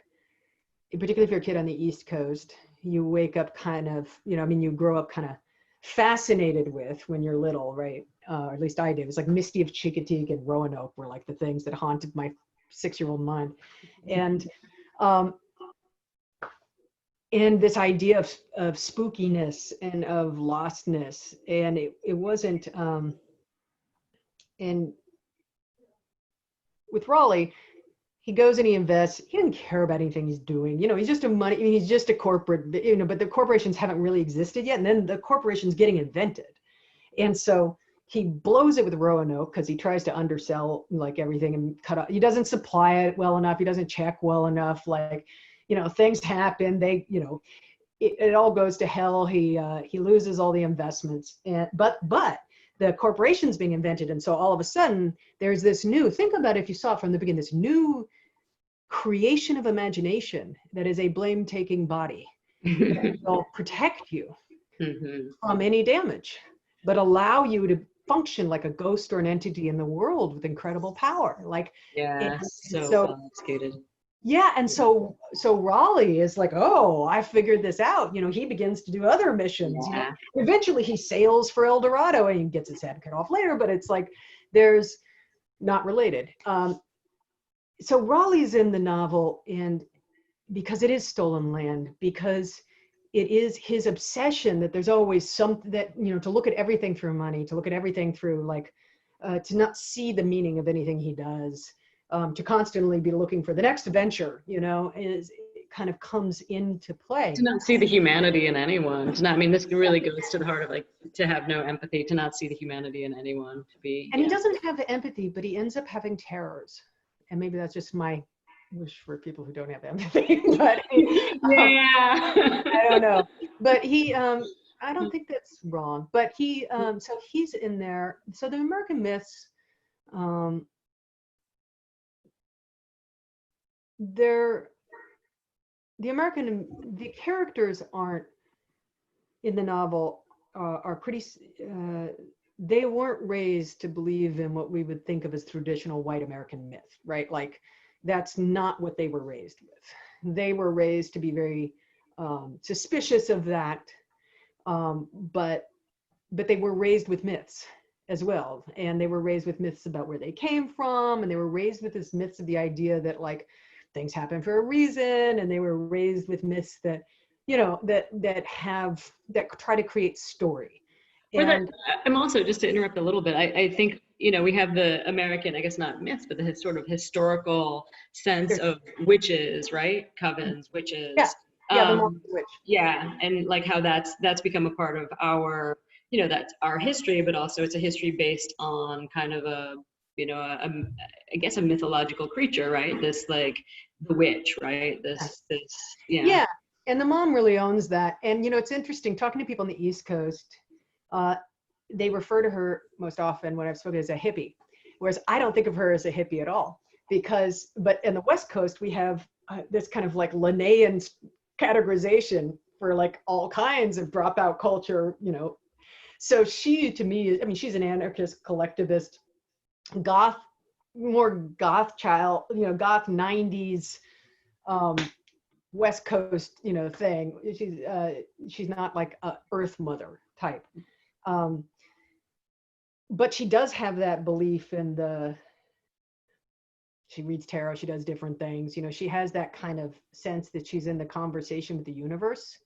particularly if you're a kid on the East Coast, you wake up kind of, you know, I mean, you grow up kind of fascinated with when you're little, right? Or at least I did. It was like Misty of Chincoteague and Roanoke were like the things that haunted my 6-year-old mind. And this idea of spookiness and of lostness, and it wasn't, and with Raleigh, he goes and he invests. He doesn't care about anything he's doing. He's just he's just a corporate, but the corporations haven't really existed yet. And then the corporation's getting invented. And so he blows it with Roanoke because he tries to undersell like everything and cut off. He doesn't supply it well enough. He doesn't check well enough. Like, things happen. It all goes to hell. He loses all the investments. But the corporation's being invented. And so all of a sudden there's this new, think about it if you saw it from the beginning, this new creation of imagination that is a blame-taking body that will protect you from any damage, but allow you to function like a ghost or an entity in the world with incredible power. Like, so complicated. Yeah, and so Raleigh is like, oh, I figured this out. He begins to do other missions. Yeah. Eventually he sails for El Dorado and he gets his head cut off later, but it's like there's not related. So Raleigh's in the novel, and because it is stolen land, because it is his obsession that there's always something that, to look at everything through money, to look at everything through like, to not see the meaning of anything he does. To constantly be looking for the next venture, it kind of comes into play. To not see the humanity in anyone. This really goes to the heart of like, to have no empathy, to not see the humanity in anyone, to be. And he doesn't have empathy, but he ends up having terrors. And maybe that's just my wish for people who don't have empathy. But I don't know. But he, I don't think that's wrong. But he, so he's in there. So the American myths, the characters aren't in the novel are pretty they weren't raised to believe in what we would think of as traditional white American myth, right? Like that's not what they were raised with. They were raised to be very suspicious of that, but they were raised with myths as well, and they were raised with myths about where they came from, and they were raised with this myths of the idea that like things happen for a reason, and they were raised with myths that that try to create story. And I'm also, just to interrupt a little bit, I think we have the American, I guess not myths, but the sort of historical sense of witches, right? Covens, witches. The witch. Yeah, and like how that's become a part of our, that's our history, but also it's a history based on kind of I guess a mythological creature, right? This like the witch, right? Yeah. And the mom really owns that. And it's interesting talking to people on the East Coast. They refer to her most often when I've spoken as a hippie, whereas I don't think of her as a hippie at all. But in the West Coast we have this kind of like Linnaean categorization for like all kinds of dropout culture. So she, to me, she's an anarchist, collectivist, more goth child, goth 90s West Coast, thing. She's not like a Earth Mother type, but she does have that belief in she reads tarot, she does different things. She has that kind of sense that she's in the conversation with the universe,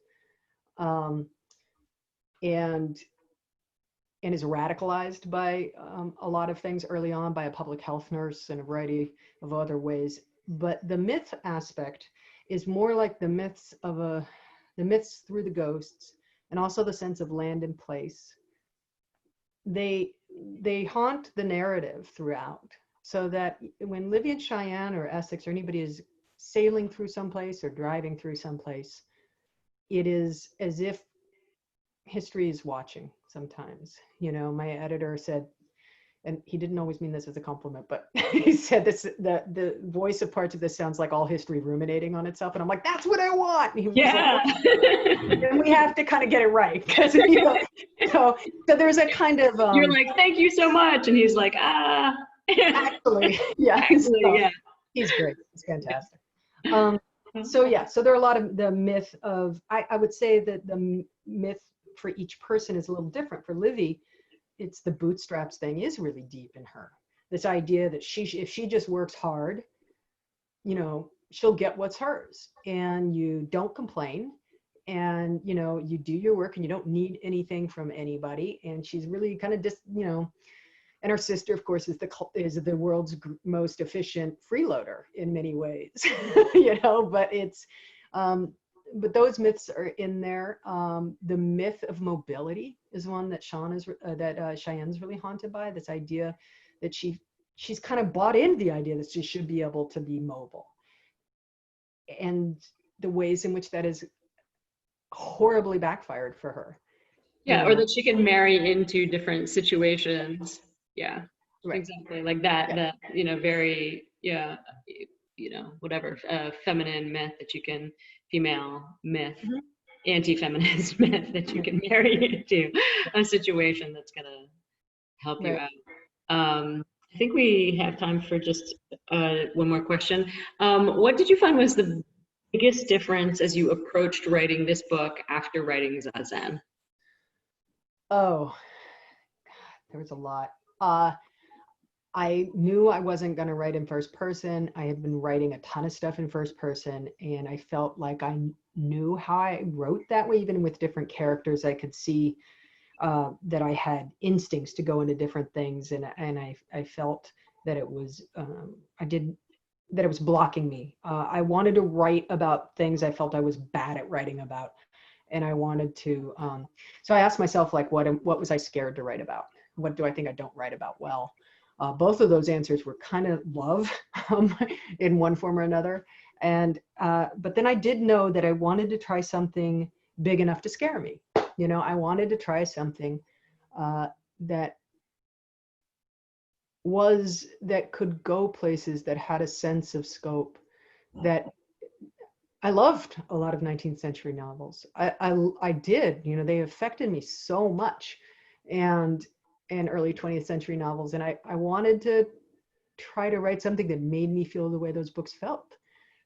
and is radicalized by a lot of things early on, by a public health nurse and a variety of other ways. But the myth aspect is more like the myths through the ghosts, and also the sense of land and place. They haunt the narrative throughout, so that when Livy and Cheyenne or Essex or anybody is sailing through someplace or driving through someplace, it is as if history is watching sometimes. My editor said, and he didn't always mean this as a compliment, but he said this, the voice of parts of this sounds like all history ruminating on itself. And I'm like, that's what I want. And he was like, and we have to kind of get it right. Because so there's a kind of you're like, thank you so much. And he's like, actually, yeah. He's great. He's fantastic. So there are a lot of the myth of, I would say that the myth for each person is a little different. For Livy, it's the bootstraps thing is really deep in her. This idea that if she just works hard, she'll get what's hers, and you don't complain, and you do your work, and you don't need anything from anybody. And she's really kind of just And her sister, of course, is the world's most efficient freeloader in many ways, you know. But those myths are in there. The myth of mobility is one that Cheyenne's really haunted by. This idea that she's kind of bought into the idea that she should be able to be mobile, and the ways in which that is horribly backfired for her. Yeah, or that she can marry into different situations. Yeah, right. Exactly. Like that, Yeah. that, you know, very, yeah, you know, whatever, feminine myth that you can, female myth, Mhm. anti-feminist myth that you can marry into a situation that's going to help you Right. out. I think we have time for just one more question. What did you find was the biggest difference as you approached writing this book after writing Zazen? Oh, there was a lot. I knew I wasn't going to write in first person. I had been writing a ton of stuff in first person, and I felt like I knew how I wrote that way. Even with different characters, I could see that I had instincts to go into different things, and I felt that it was that it was blocking me. I wanted to write about things I felt I was bad at writing about, and I wanted to. So I asked myself, like, what was I scared to write about? What do I think I don't write about well? Both of those answers were kind of love in one form or another. And but then I did know that I wanted to try something big enough to scare me. You know, I wanted to try something that could go places, that had a sense of scope. That I loved a lot of 19th century novels. I did, you know, they affected me so much, and early 20th century novels. And I wanted to try to write something that made me feel the way those books felt.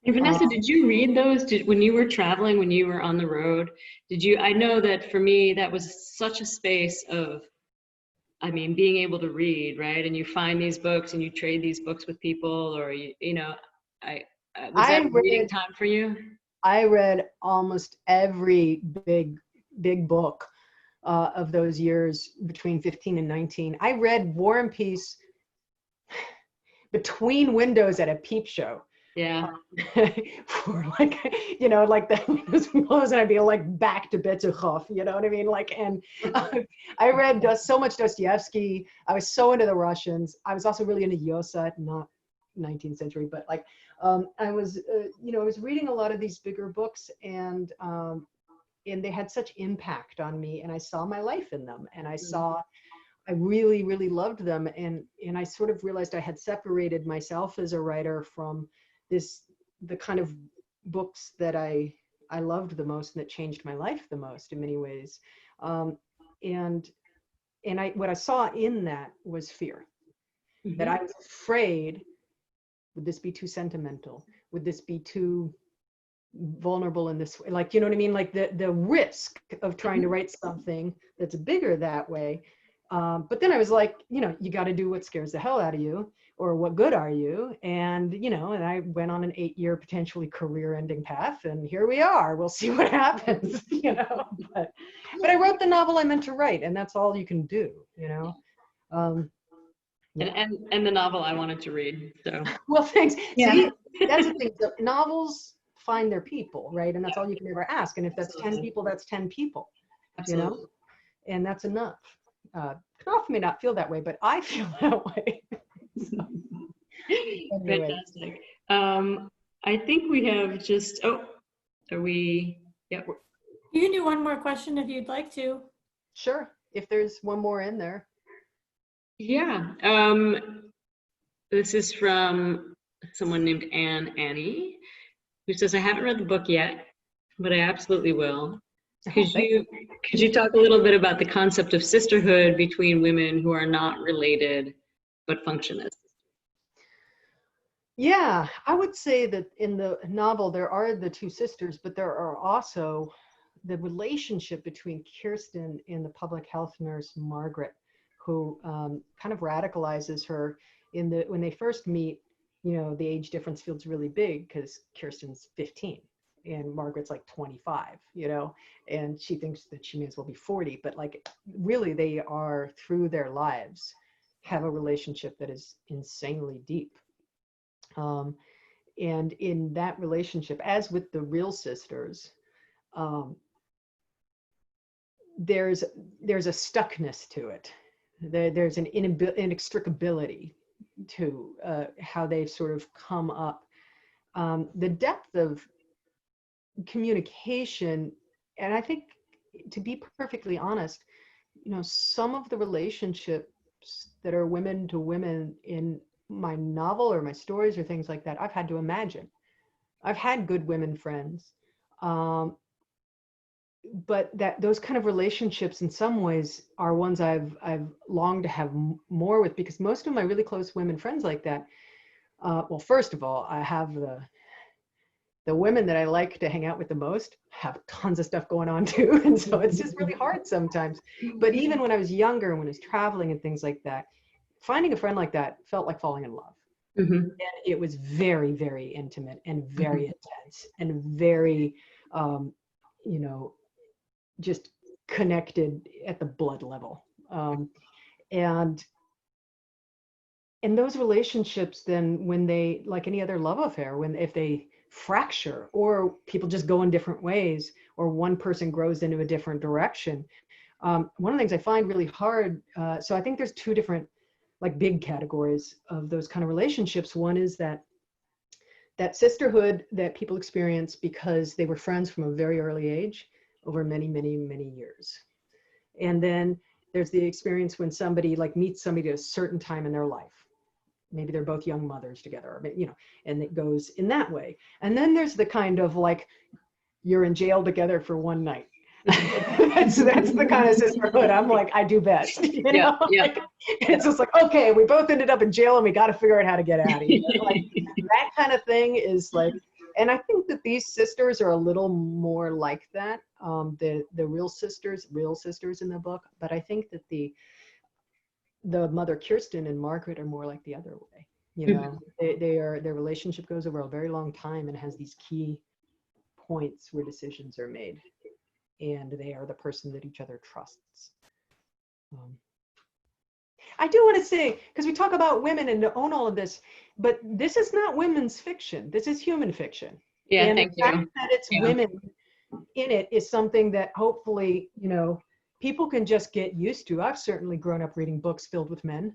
And Vanessa, did you read those? When you were traveling, when you were on the road, did you? I know that for me, that was such a space of, I mean, being able to read, right? And you find these books and you trade these books with people, or you know, was that reading time for you? I read almost every big book of those years between 15 and 19. I read War and Peace between windows at a peep show. Yeah. For like, you know, like the windows closed and I'd be like back to Betzukhov, you know what I mean? Like, and I read so much Dostoevsky. I was so into the Russians. I was also really into Yosa, not 19th century, but like, I was, you know, I was reading a lot of these bigger books, and they had such impact on me, and I saw my life in them, and I really, really loved them. And I sort of realized I had separated myself as a writer from the kind of books that I loved the most and that changed my life the most in many ways. And what I saw in that was fear, that I was afraid, would this be too sentimental? Would this be too vulnerable in this way? Like, you know what I mean? Like the risk of trying to write something that's bigger that way. But then I was like, you know, you got to do what scares the hell out of you, or what good are you? And, you know, and I went on an 8-year potentially career-ending path, and here we are. We'll see what happens, you know. But I wrote the novel I meant to write, and that's all you can do, you know. Yeah. And the novel I wanted to read. So well, thanks. Yeah. See, that's the thing. The novels find their people, right? And that's all you can ever ask. And if that's 10 people, that's 10 people. Absolutely. You know, and that's enough. Knopf may not feel that way, but I feel that way. So, anyway. Fantastic. I think we have just, are we, yep. You can do one more question if you'd like to. Sure, if there's one more in there. Yeah, this is from someone named Annie, who says, I haven't read the book yet, but I absolutely will. Could you talk a little bit about the concept of sisterhood between women who are not related but function as? Yeah, I would say that in the novel there are the two sisters, but there are also the relationship between Kirsten and the public health nurse Margaret, who kind of radicalizes her when they first meet. You know, the age difference feels really big because Kirsten's 15 and Margaret's like 25, you know, and she thinks that she may as well be 40, but like really they are, through their lives, have a relationship that is insanely deep. And in that relationship, as with the real sisters, there's a stuckness to it. There's an inextricability to how they've sort of come up. The depth of communication, and I think, to be perfectly honest, some of the relationships that are women to women in my novel or my stories or things like that, I've had to imagine. I've had good women friends, but those kind of relationships in some ways are ones I've longed to have more with, because most of my really close women friends like that, well, first of all, I have the women that I like to hang out with the most have tons of stuff going on too. And so it's just really hard sometimes. But even when I was younger, when I was traveling and things like that, finding a friend like that felt like falling in love. And it was very, very intimate and very intense and very, just connected at the blood level. And those relationships then, when they, like any other love affair, if they fracture or people just go in different ways, or one person grows into a different direction, one of the things I find really hard, so I think there's two different like big categories of those kind of relationships. One is that sisterhood that people experience because they were friends from a very early age over many, many, many years. And then there's the experience when somebody like meets somebody at a certain time in their life. Maybe they're both young mothers together, and it goes in that way. And then there's the kind of like, you're in jail together for one night. that's the kind of sisterhood I'm like, I do best. Like, it's just like, okay, we both ended up in jail and we got to figure out how to get out of here. Like, that kind of thing is like, and I think that these sisters are a little more like that. The real sisters in the book, but I think that the mother Kirsten and Margaret are more like the other way. Their relationship goes over a very long time and has these key points where decisions are made, and they are the person that each other trusts. I do want to say, because we talk about women and to own all of this, but this is not women's fiction. This is human fiction. And the fact that it's women in it is something that hopefully, people can just get used to. I've certainly grown up reading books filled with men.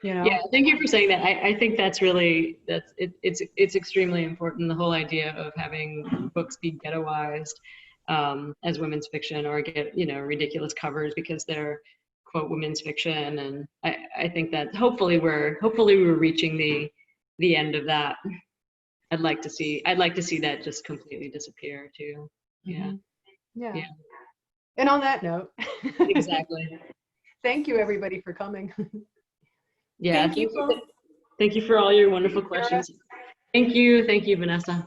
Yeah, thank you for saying that. I think that's it's extremely important, the whole idea of having books be ghettoized as women's fiction, or get ridiculous covers because they're quote women's fiction. And I think that hopefully we're reaching the end of that. I'd like to see that just completely disappear too. Yeah. And on that note, exactly. Thank you everybody for coming. Yeah, thank you for all your wonderful questions. Thank you, Vanessa.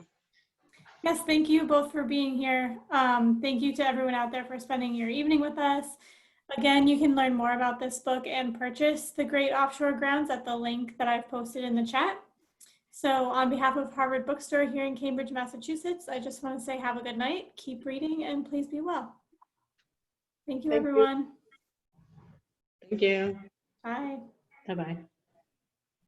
Yes, thank you both for being here. Thank you to everyone out there for spending your evening with us. Again, you can learn more about this book and purchase The Great Offshore Grounds at the link that I've posted in the chat. So on behalf of Harvard Bookstore here in Cambridge, Massachusetts, I just want to say have a good night, keep reading, and please be well. Thank you, everyone. Thank you. Bye. Bye-bye.